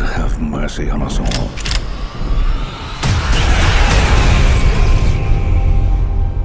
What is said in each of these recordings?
have mercy on us all.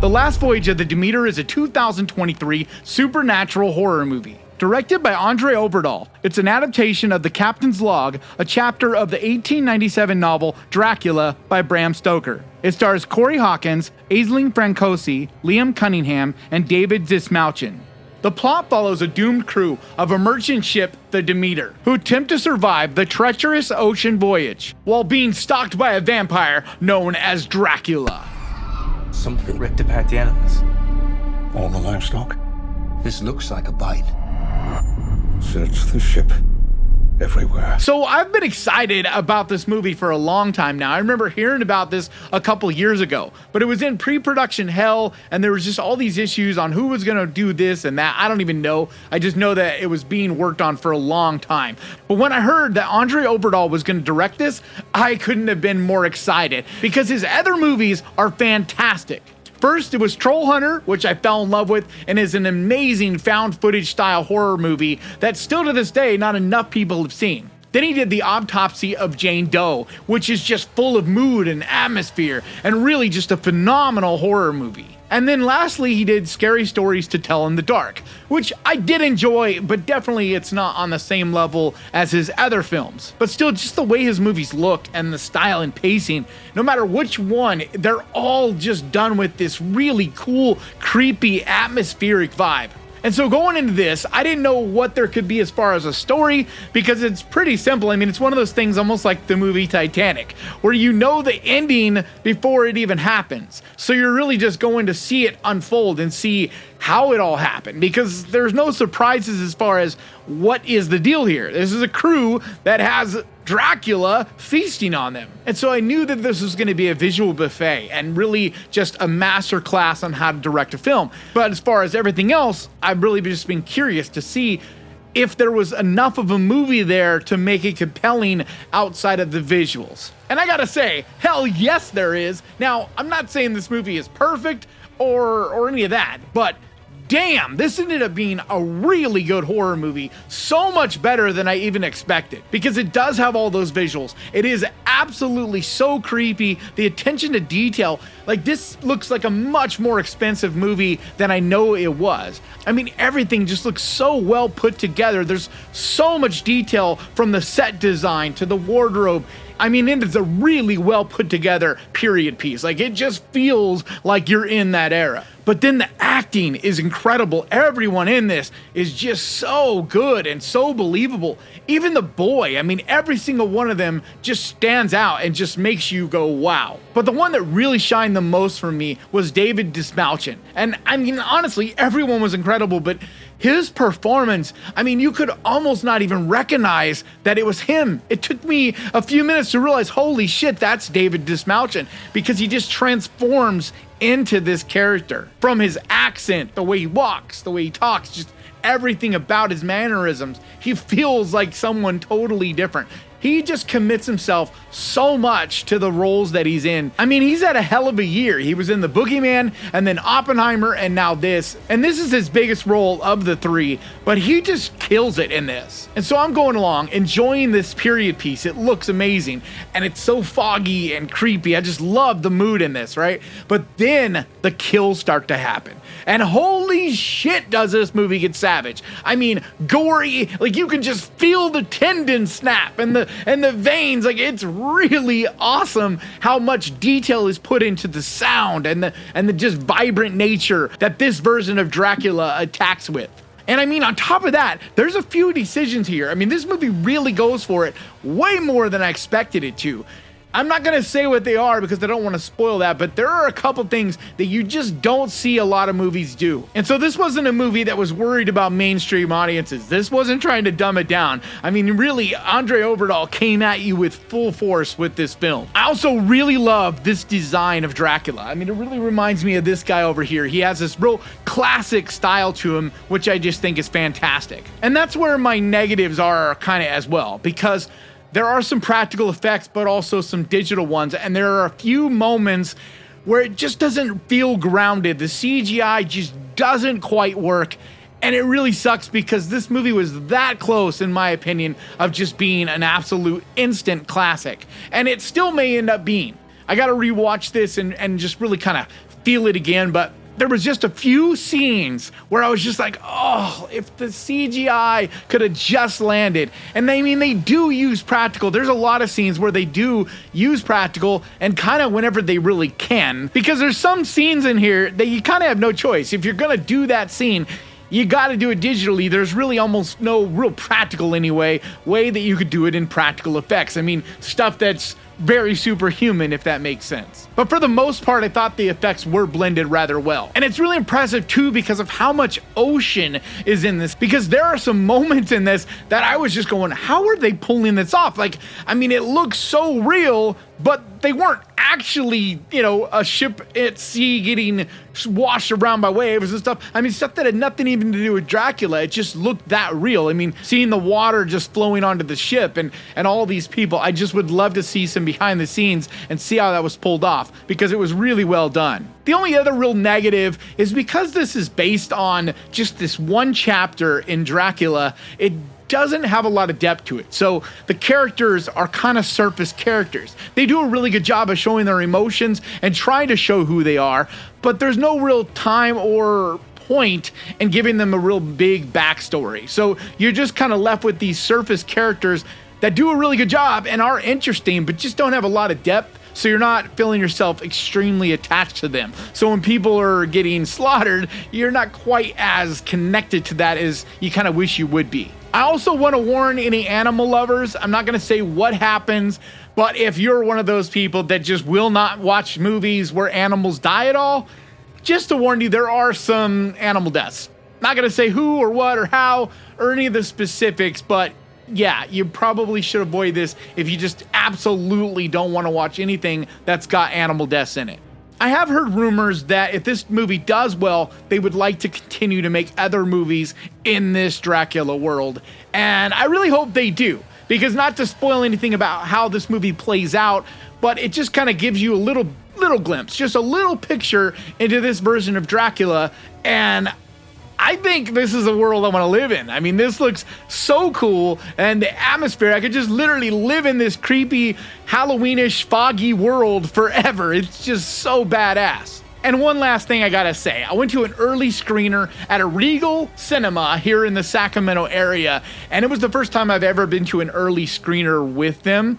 The Last Voyage of the Demeter is a 2023 supernatural horror movie. Directed by Andre Overdahl, it's an adaptation of The Captain's Log, a chapter of the 1897 novel Dracula by Bram Stoker. It stars Corey Hawkins, Aisling Francosi, Liam Cunningham, and David Dismouchin. The plot follows a doomed crew of a merchant ship, the Demeter, who attempt to survive the treacherous ocean voyage while being stalked by a vampire known as Dracula. Something ripped apart the animals. All the livestock? This looks like a bite. Search the ship. Everywhere. So I've been excited about this movie for a long time now. I remember hearing about this a couple years ago, but it was in pre-production hell, and there was just all these issues on who was going to do this and that. I don't even know. I just know that it was being worked on for a long time. But when I heard that Andre Overdahl was going to direct this, I couldn't have been more excited because his other movies are fantastic. First, it was Troll Hunter, which I fell in love with, and is an amazing found footage style horror movie that still to this day not enough people have seen. Then he did The Autopsy of Jane Doe, which is just full of mood and atmosphere, and really just a phenomenal horror movie. And then lastly, he did Scary Stories to Tell in the Dark, which I did enjoy, but definitely it's not on the same level as his other films. But still, just the way his movies look and the style and pacing, no matter which one, they're all just done with this really cool, creepy, atmospheric vibe. And so going into this, I didn't know what there could be as far as a story because it's pretty simple. I mean, it's one of those things almost like the movie Titanic, where you know the ending before it even happens. So you're really just going to see it unfold and see how it all happened because there's no surprises as far as what is the deal here. This is a crew that has Dracula feasting on them. And so I knew that this was going to be a visual buffet and really just a master class on how to direct a film. But as far as everything else, I've really just been curious to see if there was enough of a movie there to make it compelling outside of the visuals. And I gotta say, hell yes there is. Now, I'm not saying this movie is perfect or any of that, but damn, this ended up being a really good horror movie, so much better than I even expected, because it does have all those visuals. It is absolutely so creepy. The attention to detail, like this looks like a much more expensive movie than I know it was. I mean, everything just looks so well put together. There's so much detail from the set design to the wardrobe. I mean, it is a really well put together period piece. Like, it just feels like you're in that era. But then the acting is incredible. Everyone in this is just so good and so believable. Even the boy, I mean, every single one of them just stands out and just makes you go, wow. But the one that really shined the most for me was David Dismouchin. And I mean, honestly, everyone was incredible, but his performance, I mean, you could almost not even recognize that it was him. It took me a few minutes to realize, holy shit, that's David Dismouchin, because he just transforms into this character. From his accent, the way he walks, the way he talks, just everything about his mannerisms, he feels like someone totally different. He just commits himself so much to the roles that he's in. I mean, he's had a hell of a year. He was in The Boogeyman, and then Oppenheimer, and now this. And this is his biggest role of the three, but he just kills it in this. And so I'm going along, enjoying this period piece. It looks amazing, and it's so foggy and creepy. I just love the mood in this, right? But then the kills start to happen. And holy shit, does this movie get savage. I mean, gory, like you can just feel the tendons snap and the veins. Like, it's really awesome how much detail is put into the sound and the just vibrant nature that this version of Dracula attacks with. And I mean, on top of that, there's a few decisions here. I mean, this movie really goes for it way more than I expected it to. I'm not going to say what they are because I don't want to spoil that, but there are a couple things that you just don't see a lot of movies do. And so this wasn't a movie that was worried about mainstream audiences. This wasn't trying to dumb it down. I mean, really, Andre Overdahl came at you with full force with this film. I also really love this design of Dracula. I mean, it really reminds me of this guy over here. He has this real classic style to him, which I just think is fantastic. And that's where my negatives are kind of as well, because there are some practical effects, but also some digital ones. And there are a few moments where it just doesn't feel grounded. The CGI just doesn't quite work. And it really sucks because this movie was that close, in my opinion, of just being an absolute instant classic. And it still may end up being. I got to rewatch this and just really kind of feel it again. But there was just a few scenes where I was just like, oh, if the CGI could have just landed. And I mean, they do use practical. There's a lot of scenes where they do use practical and kind of whenever they really can. Because there's some scenes in here that you kind of have no choice. If you're going to do that scene, you got to do it digitally. There's really almost no real practical way that you could do it in practical effects. I mean, stuff that's very superhuman, if that makes sense. But for the most part, I thought the effects were blended rather well. And it's really impressive too because of how much ocean is in this, because there are some moments in this that I was just going, how are they pulling this off? Like, I mean, it looks so real, but they weren't actually, you know, a ship at sea getting washed around by waves and stuff. I mean, stuff that had nothing even to do with Dracula. It just looked that real. I mean, seeing the water just flowing onto the ship and all these people, I just would love to see some behind the scenes and see how that was pulled off because it was really well done. The only other real negative is because this is based on just this one chapter in Dracula, it doesn't have a lot of depth to it. So the characters are kind of surface characters. They do a really good job of showing their emotions and trying to show who they are, but there's no real time or point in giving them a real big backstory. So you're just kind of left with these surface characters that do a really good job and are interesting, but just don't have a lot of depth. So you're not feeling yourself extremely attached to them. So when people are getting slaughtered, you're not quite as connected to that as you kind of wish you would be. I also want to warn any animal lovers. I'm not going to say what happens, but if you're one of those people that just will not watch movies where animals die at all, just to warn you, there are some animal deaths. Not going to say who or what or how or any of the specifics, but yeah, you probably should avoid this if you just absolutely don't want to watch anything that's got animal deaths in it. I have heard rumors that if this movie does well, they would like to continue to make other movies in this Dracula world. And I really hope they do, because not to spoil anything about how this movie plays out, but it just kind of gives you a little glimpse, just a little picture into this version of Dracula. And I think this is a world I want to live in. I mean, this looks so cool, and the atmosphere, I could just literally live in this creepy, Halloweenish, foggy world forever. It's just so badass. And one last thing I gotta say, I went to an early screener at a Regal Cinema here in the Sacramento area, and it was the first time I've ever been to an early screener with them.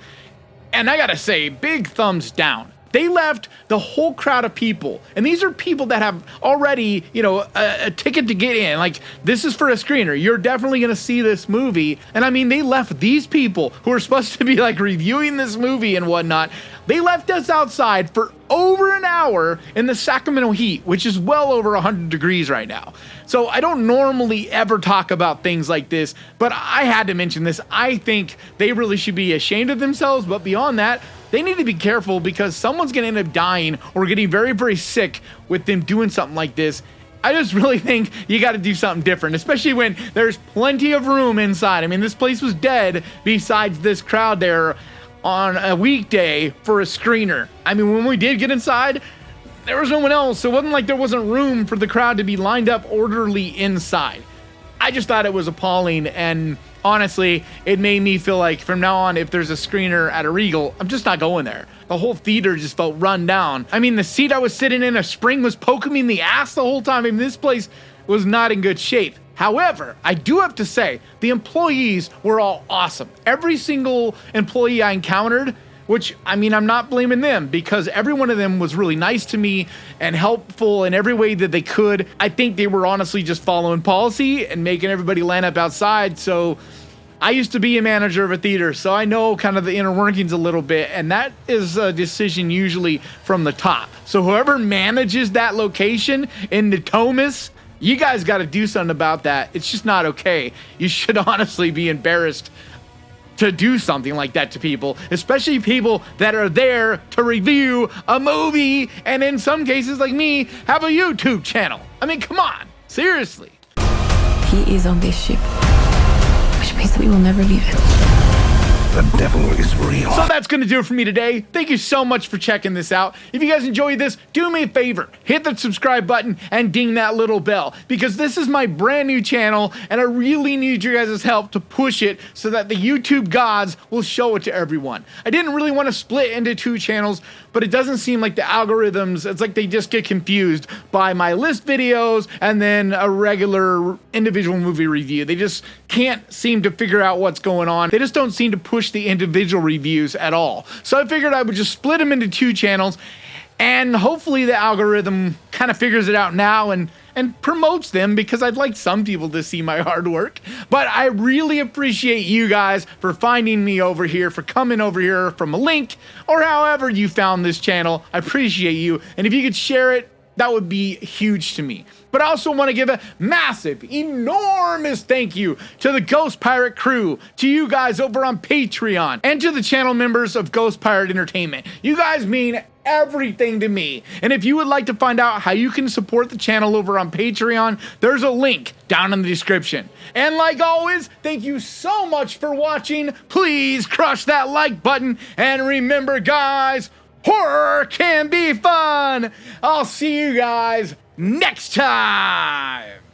And I gotta say, big thumbs down. They left the whole crowd of people, and these are people that have already, you know, a ticket to get in. Like, this is for a screener. You're definitely going to see this movie. And I mean, they left these people who are supposed to be like reviewing this movie and whatnot. They left us outside for over an hour in the Sacramento heat, which is well over 100 degrees right now. So I don't normally ever talk about things like this, but I had to mention this. I think they really should be ashamed of themselves, but beyond that, they need to be careful because someone's going to end up dying or getting very, very sick with them doing something like this. I just really think you got to do something different, especially when there's plenty of room inside. I mean, this place was dead besides this crowd there on a weekday for a screener. I mean, when we did get inside, there was no one else. So it wasn't like there wasn't room for the crowd to be lined up orderly inside. I just thought it was appalling, and honestly, it made me feel like from now on, if there's a screener at a Regal, I'm just not going there. The whole theater just felt run down. I mean, the seat I was sitting in, a spring was poking me in the ass the whole time. I mean, this place was not in good shape. However, I do have to say, the employees were all awesome. Every single employee I encountered, which, I mean, I'm not blaming them because every one of them was really nice to me and helpful in every way that they could. I think they were honestly just following policy and making everybody line up outside. So I used to be a manager of a theater, so I know kind of the inner workings a little bit, and that is a decision usually from the top. So whoever manages that location in Natomas, you guys got to do something about that. It's just not okay. You should honestly be embarrassed to do something like that to people, especially people that are there to review a movie and in some cases, like me, have a YouTube channel. I mean, come on, seriously. He is on this ship, which means that we will never leave it. The devil is real. So that's going to do it for me today. Thank you so much for checking this out. If you guys enjoyed this, do me a favor. Hit the subscribe button and ding that little bell, because this is my brand new channel and I really need your guys' help to push it so that the YouTube gods will show it to everyone. I didn't really want to split into 2 channels, but it doesn't seem like the algorithms, it's like they just get confused by my list videos and then a regular individual movie review. They just can't seem to figure out what's going on. They just don't seem to push the individual reviews at all. So I figured I would just split them into 2 channels, and hopefully the algorithm kind of figures it out now and promotes them, because I'd like some people to see my hard work. But I really appreciate you guys for finding me over here, for coming over here from a link or however you found this channel. I appreciate you, and if you could share it, that would be huge to me. But I also want to give a massive, enormous thank you to the Ghost Pirate crew, to you guys over on Patreon, and to the channel members of Ghost Pirate Entertainment. You guys mean everything to me. And if you would like to find out how you can support the channel over on Patreon, there's a link down in the description. And like always, thank you so much for watching. Please crush that like button, and remember guys, horror can be fun. I'll see you guys next time.